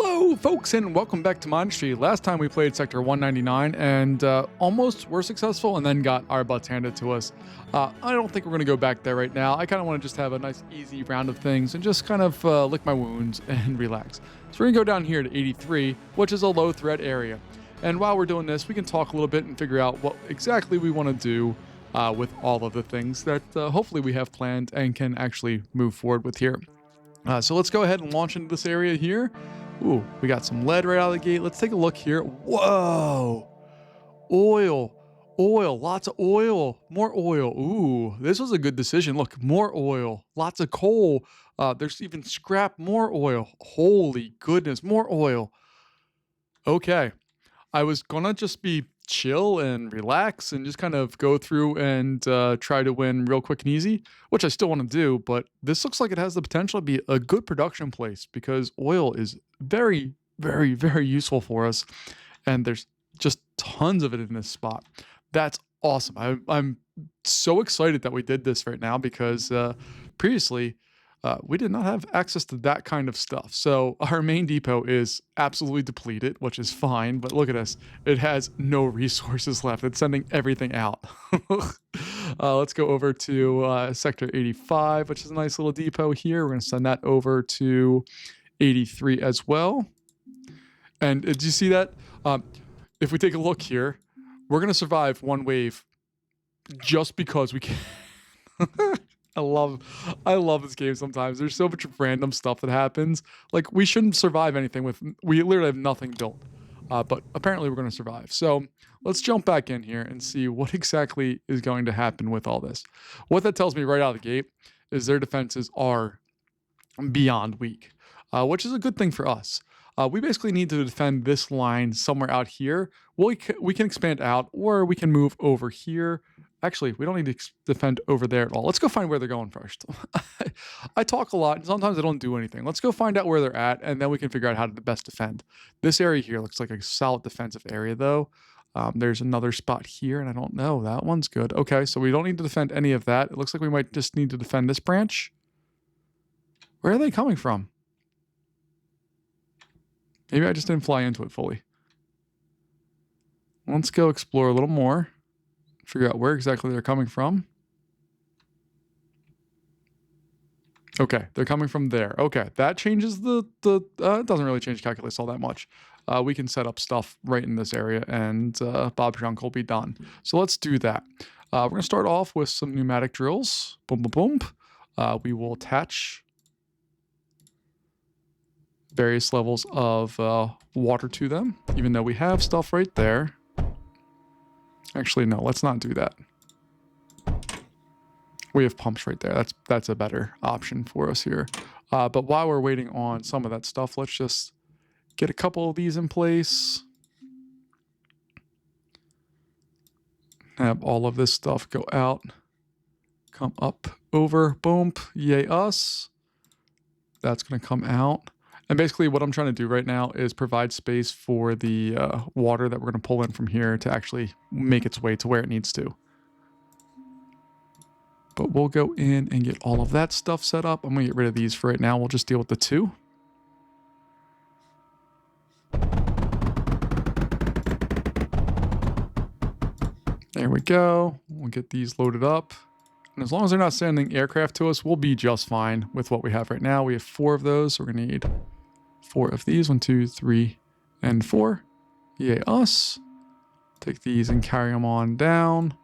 Hello, folks, and welcome back to Mindustry. Last time we played Sector 199 and almost were successful and then got our butts handed to us. I don't think we're going to go back there right now. I kind of want to just have a nice, easy round of things and just kind of lick my wounds and relax. So we're going to go down here to 83, which is a low threat area. And while we're doing this, we can talk a little bit and figure out what exactly we want to do with all of the things that hopefully we have planned and can actually move forward with here. So let's go ahead and launch into this area here. Ooh, we got some lead right out of the gate. Let's take a look here. Whoa! Oil, lots of oil, more oil. Ooh, this was a good decision. Look, more oil, lots of coal. There's even scrap, more oil. Holy goodness, more oil. Okay, I was gonna just be chill and relax and just kind of go through and try to win real quick and easy, which I still want to do, but this looks like it has the potential to be a good production place because oil is very, very, very useful for us, and there's just tons of it in this spot. That's awesome. I'm so excited that we did this right now because previously we did not have access to that kind of stuff. So our main depot is absolutely depleted, which is fine. But look at us. It has no resources left. It's sending everything out. Let's go over to Sector 85, which is a nice little depot here. We're going to send that over to 83 as well. And did you see that? If we take a look here, we're going to survive one wave just because we can. I love this game sometimes. There's so much random stuff that happens. Like, we shouldn't survive anything we literally have nothing built. But apparently we're going to survive. So let's jump back in here and see what exactly is going to happen with all this. What that tells me right out of the gate is their defenses are beyond weak, which is a good thing for us. We basically need to defend this line somewhere out here. We can expand out, or we can move over here. Actually, we don't need to defend over there at all. Let's go find where they're going first. I talk a lot, and sometimes I don't do anything. Let's go find out where they're at, and then we can figure out how to best defend. This area here looks like a solid defensive area, though. There's another spot here, and I don't know. That one's good. Okay, so we don't need to defend any of that. It looks like we might just need to defend this branch. Where are they coming from? Maybe I just didn't fly into it fully. Let's go explore a little more. Figure out where exactly they're coming from. Okay, they're coming from there. Okay, that changes it doesn't really change calculus all that much. We can set up stuff right in this area, and Bob's your uncle will be done. So let's do that. We're going to start off with some pneumatic drills. Boom, boom, boom. We will attach various levels of water to them, even though we have stuff right there. Actually, no, let's not do that. We have pumps right there. That's a better option for us here. But while we're waiting on some of that stuff, let's just get a couple of these in place. Have all of this stuff go out. Come up, over, boom, yay us. That's going to come out. And basically what I'm trying to do right now is provide space for the water that we're going to pull in from here to actually make its way to where it needs to. But we'll go in and get all of that stuff set up. I'm going to get rid of these for right now. We'll just deal with the two. There we go. We'll get these loaded up. And as long as they're not sending aircraft to us, we'll be just fine with what we have right now. We have 4 of those, so we're going to need 4 of these. 1, 2, 3, and 4. Yay us. Take these and carry them on down.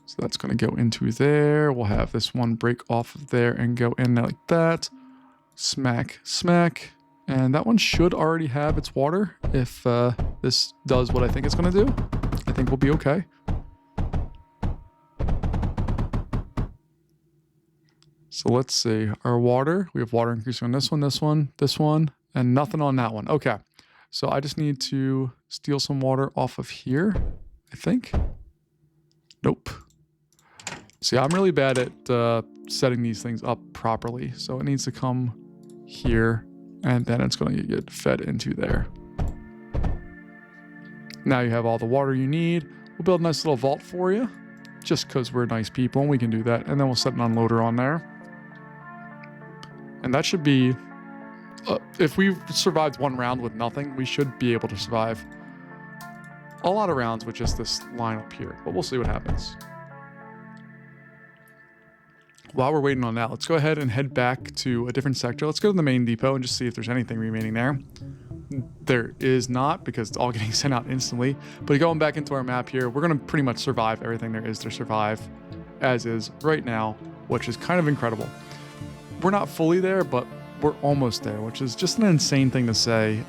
So that's going to go into there. We'll have this one break off of there and go in there like that. Smack, smack. And that one should already have its water if this does what I think it's going to do. I think we'll be okay. So let's see, our water, we have water increasing on this one, and nothing on that one. Okay, so I just need to steal some water off of here, I think. Nope. See, I'm really bad at setting these things up properly. So it needs to come here, and then it's going to get fed into there. Now you have all the water you need. We'll build a nice little vault for you, just because we're nice people and we can do that. And then we'll set an unloader on there. And that should be If we've survived one round with nothing, we should be able to survive a lot of rounds with just this line up here. But we'll see what happens. While we're waiting on that, let's go ahead and head back to a different sector. Let's go to the main depot and just see if there's anything remaining there. There is not, because it's all getting sent out instantly. But going back into our map here, we're going to pretty much survive everything there is to survive as is right now, which is kind of incredible. We're not fully there, but we're almost there, which is just an insane thing to say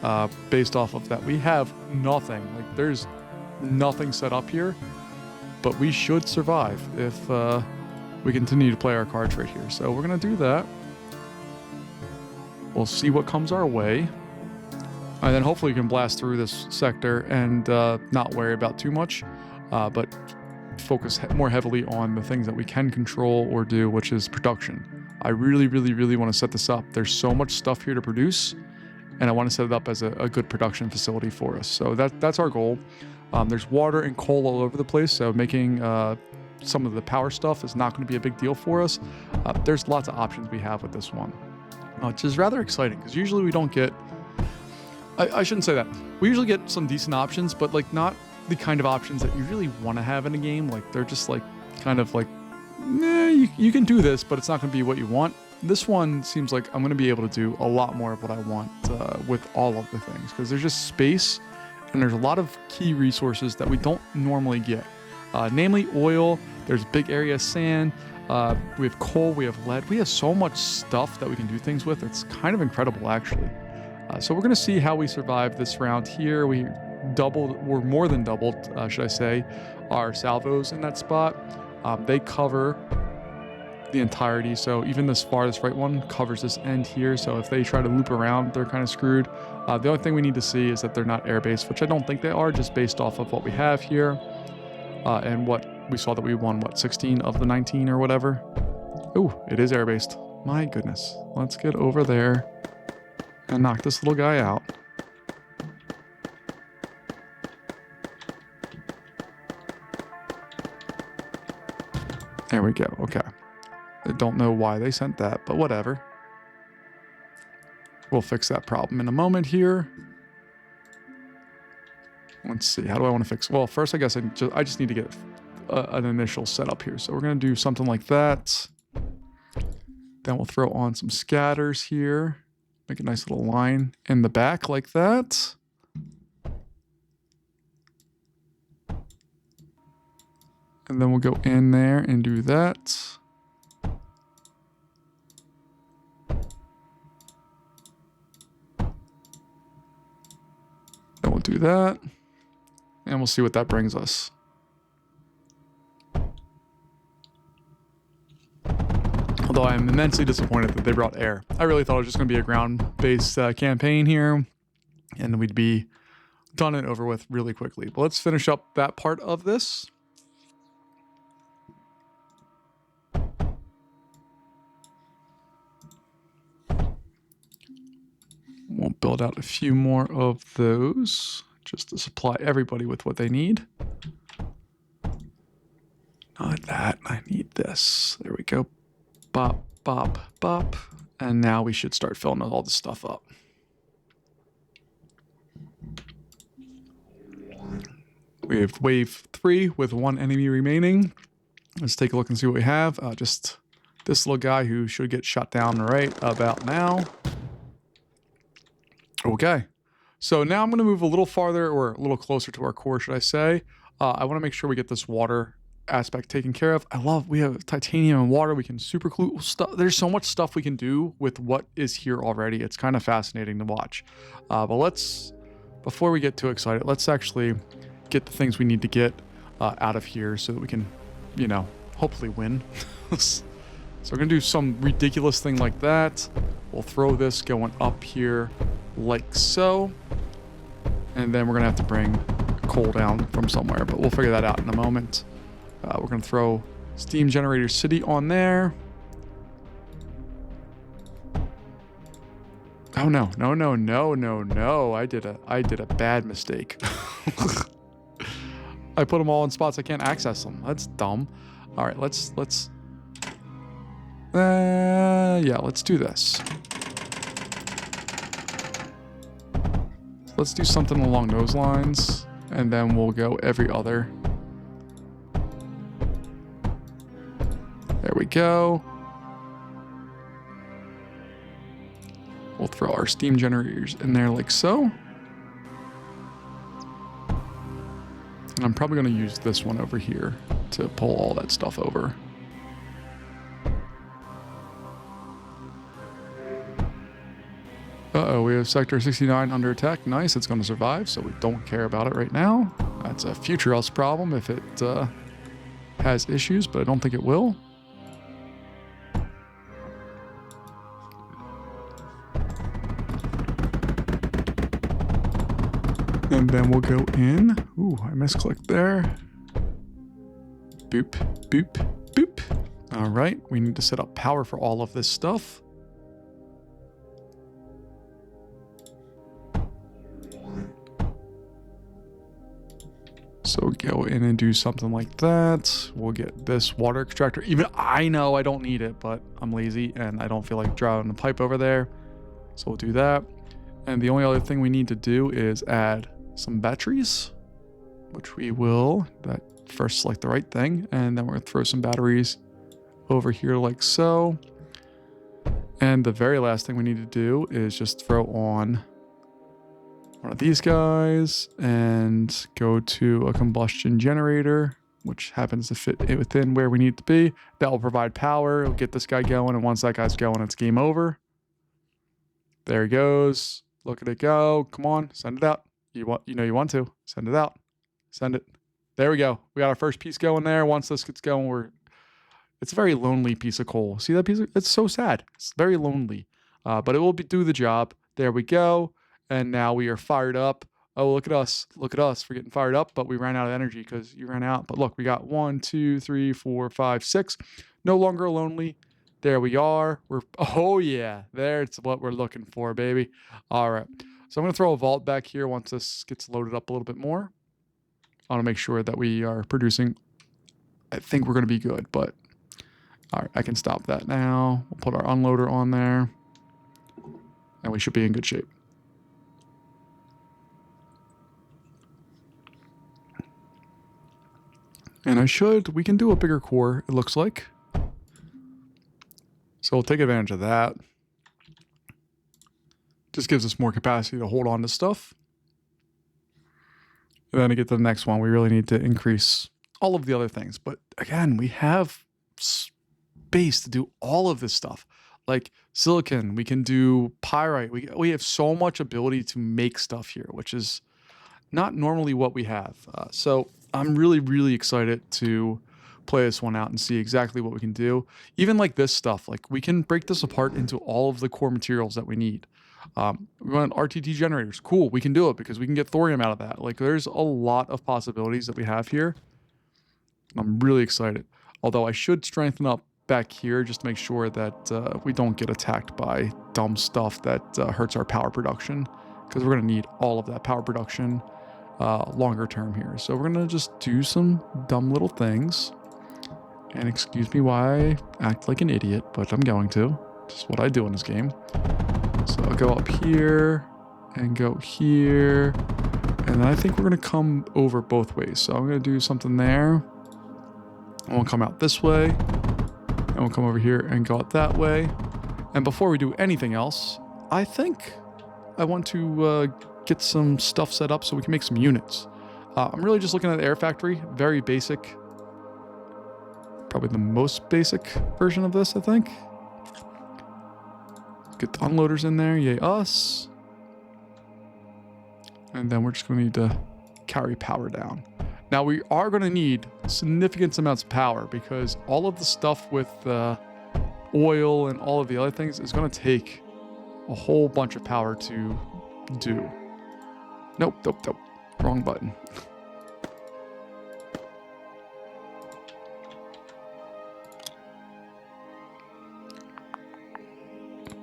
based off of that. We have nothing. Like, there's nothing set up here, but we should survive if we continue to play our cards right here. So we're going to do that. We'll see what comes our way. And then hopefully we can blast through this sector and not worry about too much, but focus more heavily on the things that we can control or do, which is production. I really, really, really want to set this up. There's so much stuff here to produce, and I want to set it up as a good production facility for us. So that's our goal. There's water and coal all over the place, so making some of the power stuff is not going to be a big deal for us. There's lots of options we have with this one, which is rather exciting, because usually we don't get... I shouldn't say that. We usually get some decent options, but like not the kind of options that you really want to have in a game. Like, they're just like kind of like, you can do this, but it's not going to be what you want. This one seems like I'm going to be able to do a lot more of what I want with all of the things, because there's just space and there's a lot of key resources that we don't normally get, namely oil. There's big area of sand. We have coal, we have lead. We have so much stuff that we can do things with. It's kind of incredible, actually. So we're going to see how we survive this round here. We're more than doubled, should I say, our salvos in that spot. They cover the entirety, so even this farthest right one covers this end here. So if they try to loop around, they're kind of screwed. The only thing we need to see is that they're not air-based, which I don't think they are, just based off of what we have here and what we saw that we won, 16 of the 19 or whatever. Oh, it is air-based. My goodness. Let's get over there and knock this little guy out. There we go. Okay. I don't know why they sent that, but whatever. We'll fix that problem in a moment here. Let's see. How do I want to fix? Well, first, I guess I just need to get an initial setup here. So we're going to do something like that. Then we'll throw on some scatters here. Make a nice little line in the back like that. And then we'll go in there and do that. Then we'll do that. And we'll see what that brings us. Although I am immensely disappointed that they brought air. I really thought it was just going to be a ground-based campaign here, and we'd be done and over with really quickly. But let's finish up that part of this. We'll build out a few more of those just to supply everybody with what they need. Not that. I need this. There we go. Bop, bop, bop. And now we should start filling all this stuff up. We have wave 3 with 1 enemy remaining. Let's take a look and see what we have. Just this little guy who should get shot down right about now. Okay. So now I'm going to move a little farther, or a little closer to our core, should I say. I want to make sure we get this water aspect taken care of. We have titanium and water. We can super cool stuff. There's so much stuff we can do with what is here already. It's kind of fascinating to watch. But before we get too excited, let's actually get the things we need to get out of here so that we can, hopefully win. So we're going to do some ridiculous thing like that. We'll throw this going up here like so. And then we're going to have to bring coal down from somewhere, but we'll figure that out in a moment. We're going to throw Steam Generator City on there. Oh, no. I did a bad mistake. I put them all in spots I can't access them. That's dumb. All right, let's do this. let's do something along those lines, and then we'll go every other. There we go. We'll throw our steam generators in there like so. And I'm probably going to use this one over here to pull all that stuff over. Uh-oh, we have Sector 69 under attack. Nice, it's going to survive, so we don't care about it right now. That's a future us problem if it has issues, but I don't think it will. And then we'll go in. Ooh, I misclicked there. Boop, boop, boop. All right, we need to set up power for all of this stuff. So go in and do something like that. We'll get this water extractor. Even I know I don't need it, but I'm lazy and I don't feel like driving the pipe over there. So we'll do that. And the only other thing we need to do is add some batteries, which we will. That first select the right thing, and then we're gonna throw some batteries over here like so. And the very last thing we need to do is just throw on one of these guys and go to a combustion generator, which happens to fit within where we need to be. That will provide power. It'll get this guy going, and once that guy's going, it's game over. There he goes. Look at it go. Come on, send it out. You know you want to. Send it out. Send it. There we go. We got our first piece going there. Once this gets going, it's a very lonely piece of coal. See that piece? It's so sad. It's very lonely. But it will do the job. There we go. And now we are fired up. Oh, look at us. Look at us. We're getting fired up, but we ran out of energy because you ran out. But look, we got 1, 2, 3, 4, 5, 6. No longer lonely. There we are. Oh yeah, there's what we're looking for, baby. All right. So I'm going to throw a vault back here once this gets loaded up a little bit more. I want to make sure that we are producing. I think we're going to be good, but all right, I can stop that now. We'll put our unloader on there, and we should be in good shape. And we can do a bigger core, it looks like. So we'll take advantage of that. Just gives us more capacity to hold on to stuff. And then to get to the next one, we really need to increase all of the other things. But again, we have space to do all of this stuff. Like silicon, we can do pyrite. We have so much ability to make stuff here, which is not normally what we have. So I'm really, really excited to play this one out and see exactly what we can do. Even like this stuff, like we can break this apart into all of the core materials that we need. We want RTT generators. Cool, we can do it because we can get thorium out of that. Like there's a lot of possibilities that we have here. I'm really excited. Although I should strengthen up back here just to make sure that we don't get attacked by dumb stuff that hurts our power production, because we're going to need all of that power production longer term here. So we're going to just do some dumb little things. And excuse me why I act like an idiot, but I'm going to. Just what I do in this game. So I'll go up here and go here. And then I think we're going to come over both ways. So I'm going to do something there. And we'll come out this way. And we'll come over here and go out that way. And before we do anything else, I think I want to get some stuff set up so we can make some units. I'm really just looking at the air factory. Very basic. Probably the most basic version of this, I think. Get the unloaders in there. Yay us. And then we're just going to need to carry power down. Now we are going to need significant amounts of power because all of the stuff with oil and all of the other things is going to take a whole bunch of power to do. Nope. Wrong button.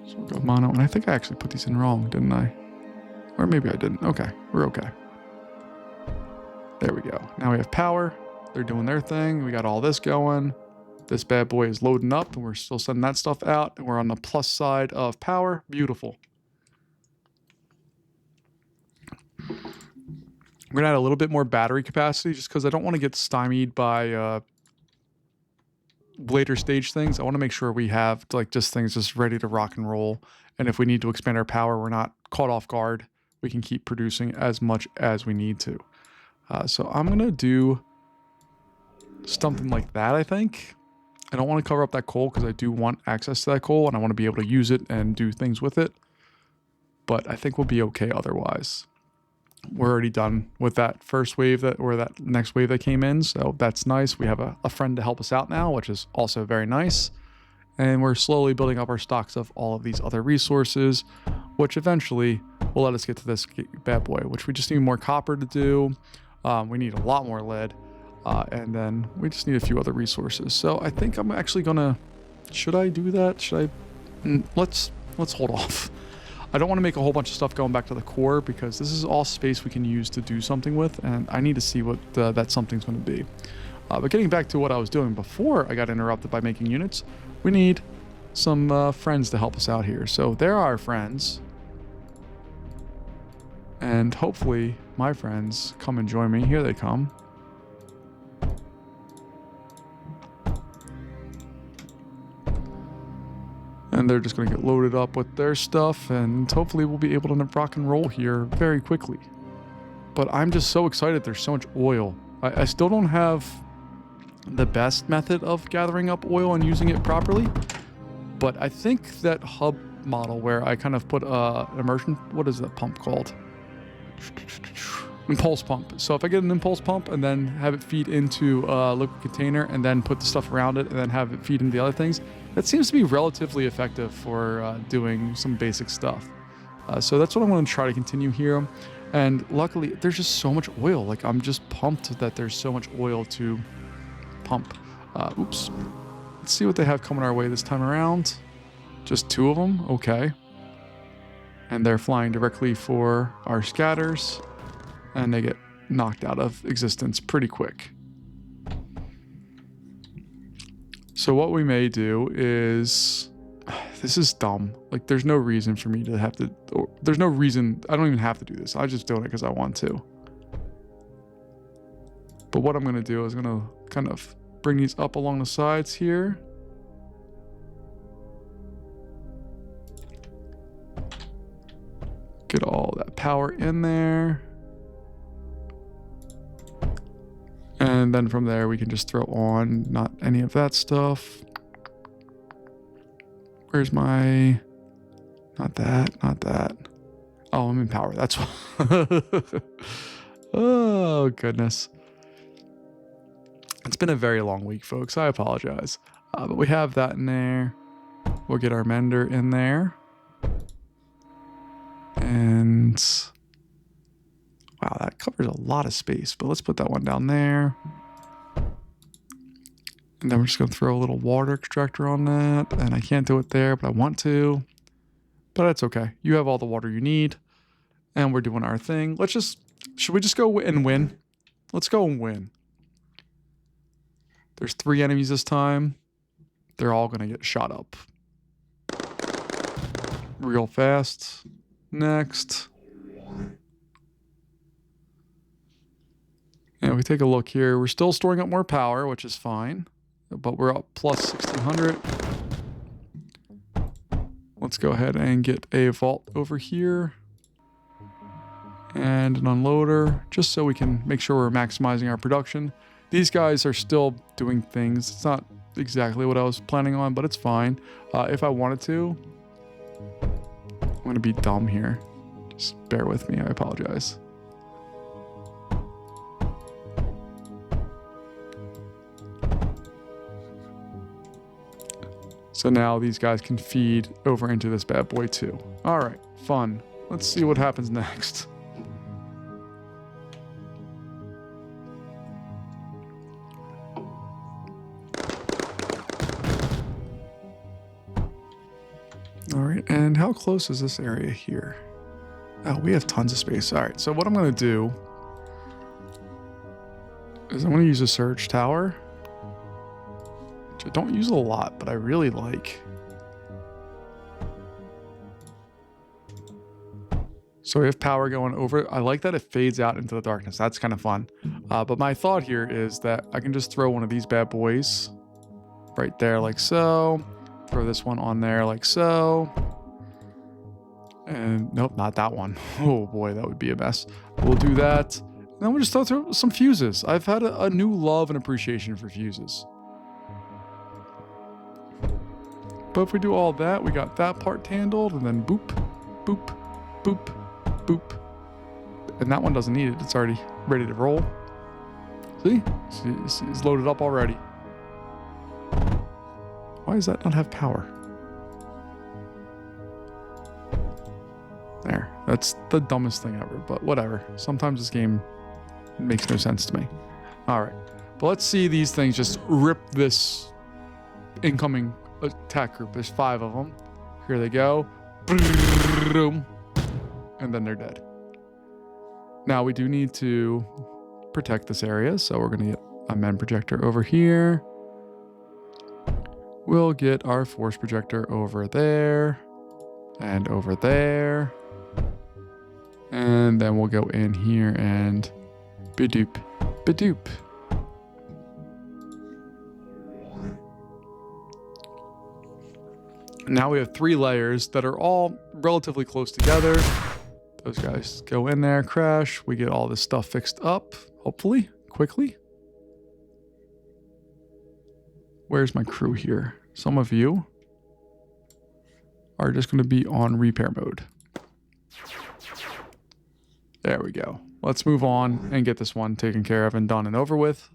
So we'll go mono. And I think I actually put these in wrong, didn't I? Or maybe I didn't. Okay, we're okay. There we go. Now we have power. They're doing their thing. We got all this going. This bad boy is loading up, and we're still sending that stuff out. And we're on the plus side of power. Beautiful. We're gonna add a little bit more battery capacity just because I don't want to get stymied by later stage things. I want to make sure we have like just things just ready to rock and roll. And if we need to expand our power, we're not caught off guard. We can keep producing as much as we need to. So I'm gonna do something like that, I think. I don't want to cover up that coal because I do want access to that coal and I want to be able to use it and do things with it. But I think we'll be okay otherwise. We're already done with that first wave that next wave that came in. So that's nice. We have a friend to help us out now, which is also very nice. And we're slowly building up our stocks of all of these other resources, which eventually will let us get to this bad boy, which we just need more copper to do. We need a lot more lead. And then we just need a few other resources. So I think I'm actually gonna, should I do that? Should I, let's hold off. I don't want to make a whole bunch of stuff going back to the core because this is all space we can use to do something with. And I need to see what that something's going to be. But getting back to what I was doing before I got interrupted by making units, we need some friends to help us out here. So there are our friends. And hopefully my friends come and join me. Here they come. And they're just going to get loaded up with their stuff, and hopefully we'll be able to rock and roll here very quickly. But I'm just so excited. There's so much oil. I still don't have the best method of gathering up oil and using it properly, but I think that hub model where I kind of put an immersion, what is that pump called? Impulse pump. So if I get an impulse pump and then have it feed into a liquid container and then put the stuff around it and then have it feed into the other things, that seems to be relatively effective for doing some basic stuff. So that's what I'm going to try to continue here. And luckily, there's just so much oil. Like, I'm just pumped that there's so much oil to pump. Oops. Let's see what they have coming our way this time around. Just 2 of them? Okay. And they're flying directly for our scatters. And they get knocked out of existence pretty quick. So what we may do is, this is dumb. Like, there's no reason for me to have to, there's no reason, I don't even have to do this. I'm just doing it because I want to. But what I'm going to do is I'm going to kind of bring these up along the sides here. Get all that power in there. And then from there, we can just throw on not any of that stuff. Where's my... Not that, not that. Oh, I'm in power. That's why. Oh, goodness. It's been a very long week, folks. I apologize. But we have that in there. We'll get our mender in there. And... Wow, that covers a lot of space, but let's put that one down there. And then we're just going to throw a little water extractor on that. And I can't do it there, but I want to. But that's okay. You have all the water you need. And we're doing our thing. Let's just... Should we just go and win? Let's go and win. There's 3 enemies this time. They're all going to get shot up. Real fast. Next. And we take a look here. We're still storing up more power, which is fine. But we're up plus 1600. Let's go ahead and get a vault over here. And an unloader, just so we can make sure we're maximizing our production. These guys are still doing things. It's not exactly what I was planning on, but it's fine. If I wanted to, I'm going to be dumb here. Just bear with me. I apologize. So now these guys can feed over into this bad boy too. All right, fun. Let's see what happens next. All right, and how close is this area here? Oh, we have tons of space. All right, so what I'm going to do is I'm going to use a surge tower. Which I don't use a lot, but I really like. So we have power going over. I like that it fades out into the darkness. That's kind of fun. But my thought here is that I can just throw one of these bad boys right there like so. Throw this one on there like so. And nope, not that one. Oh boy, that would be a mess. We'll do that. And then we'll just throw some fuses. I've had a new love and appreciation for fuses. But if we do all that, we got that part handled, and then boop, boop, boop, boop. And that one doesn't need it. It's already ready to roll. See? It's loaded up already. Why does that not have power? There. That's the dumbest thing ever, but whatever. Sometimes this game makes no sense to me. All right. But let's see these things just rip this incoming attack group. There's 5 of them. Here they go. Boom. And then they're dead. Now we do need to protect this area, so we're going to get a men projector over here. We'll get our force projector over there and over there. And then we'll go in here and bidoop, bidoop. Now we have 3 layers that are all relatively close together. Those guys go in there, crash. We get all this stuff fixed up, hopefully, quickly. Where's my crew here? Some of you are just going to be on repair mode. There we go. Let's move on and get this one taken care of and done and over with.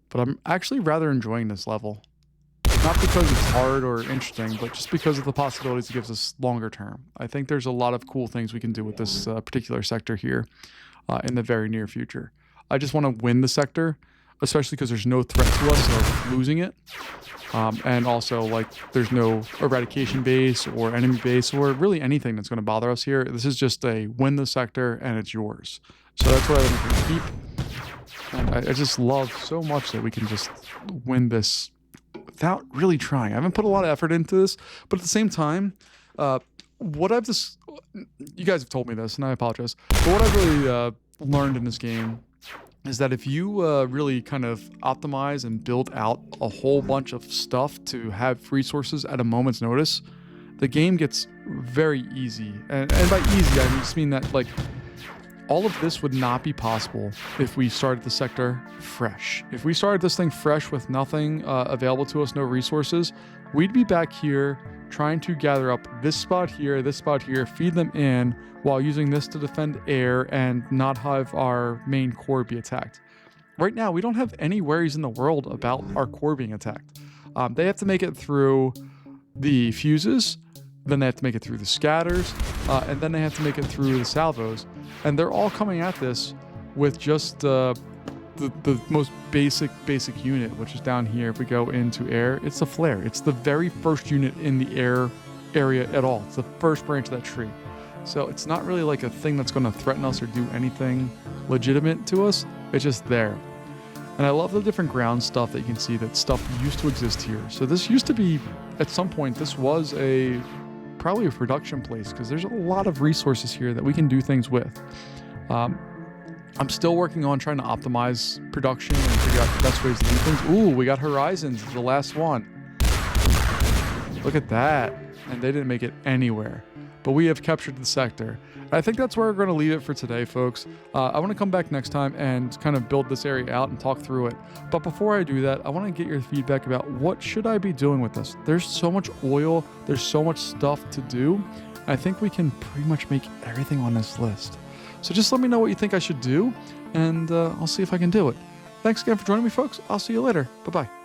But I'm actually rather enjoying this level. Not because it's hard or interesting, but just because of the possibilities it gives us longer term. I think there's a lot of cool things we can do with this particular sector here in the very near future. I just want to win the sector, especially because there's no threat to us of losing it. And also, like, there's no eradication base or enemy base or really anything that's going to bother us here. This is just a win the sector and it's yours. So that's what I want to keep. And I just love so much that we can just win this without really trying. I haven't put a lot of effort into this, but at the same time, you guys have told me this, and I apologize, but what I've really learned in this game is that if you really kind of optimize and build out a whole bunch of stuff to have resources at a moment's notice, the game gets very easy. And by easy, I just mean that, like, all of this would not be possible if we started the sector fresh. If we started this thing fresh with nothing available to us, no resources, we'd be back here trying to gather up this spot here, feed them in, while using this to defend air and not have our main core be attacked. Right now, we don't have any worries in the world about our core being attacked. They have to make it through the fuses, then they have to make it through the scatters, and then they have to make it through the salvos. And they're all coming at this with just the most basic unit, which is down here. If we go into air, it's a flare. It's the very first unit in the air area at all. It's the first branch of that tree. So it's not really like a thing that's going to threaten us or do anything legitimate to us. It's just there. And I love the different ground stuff that you can see that stuff used to exist here. So this used to be, at some point, this was probably a production place because there's a lot of resources here that we can do things with. I'm still working on trying to optimize production and figure out the best ways to do things. Ooh, we got Horizons, the last one. Look at that. And they didn't make it anywhere. But we have captured the sector. I think that's where we're going to leave it for today, folks. I want to come back next time and kind of build this area out and talk through it. But before I do that, I want to get your feedback about what should I be doing with this. There's so much oil. There's so much stuff to do. I think we can pretty much make everything on this list. So just let me know what you think I should do, and I'll see if I can do it. Thanks again for joining me, folks. I'll see you later. Bye-bye.